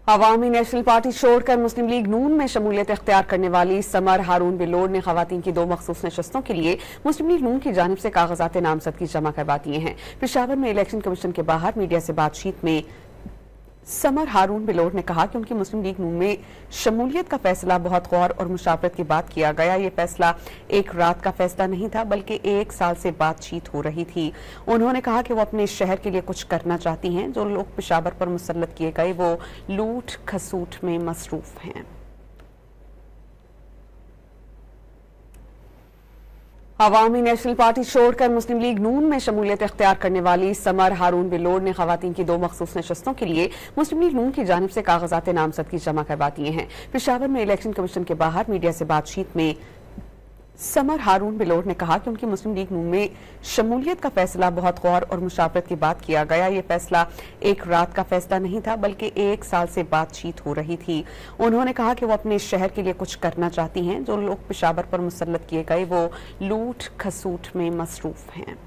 अवामी national party छोड़कर मुस्लिम league नून में शमूलियत इख्तियार करने वाली समर हारून बिलोर ने खवातीन की 2 मखसूस नशस्तों के लिए मुस्लिम लीग नून की जानिब से कागजात नामजदगी जमा करवा दिए हैं। पेशावर में इलेक्शन कमीशन के बाहर मीडिया से बातचीत में समर हारून बिलोर ने कहा कि उनकी मुस्लिम लीग नून में शमूलियत का फैसला बहुत गौर और मुशावरत के बाद किया गया। ये फैसला एक रात का फैसला नहीं था बल्कि 1 साल से बातचीत हो रही थी। उन्होंने कहा कि वो अपने शहर के लिए कुछ करना चाहती हैं। जो लोग पेशावर पर मुसल्लत किए गए वो लूट खसूट में मसरूफ हैं। अवामी नेशनल पार्टी छोड़कर मुस्लिम लीग नून में शमूलियत इख्तियार करने वाली समर हारून बिलोर ने खवातीन की 2 मखसूस नशस्तों के लिए मुस्लिम लीग नून की जानिब से कागजात नामजदगी जमा करवा दिए हैं। पेशावर में इलेक्शन कमीशन के बाहर मीडिया से बातचीत में समर हारून बिलोर ने कहा कि उनकी मुस्लिम लीग नून में शमूलियत का फैसला बहुत गौर और मुशावरत के बाद किया गया। ये फैसला एक रात का फैसला नहीं था बल्कि 1 साल से बातचीत हो रही थी। उन्होंने कहा कि वो अपने शहर के लिए कुछ करना चाहती हैं। जो लोग पेशावर पर मुसल्लत किए गए वो लूट खसूट में मसरूफ हैं।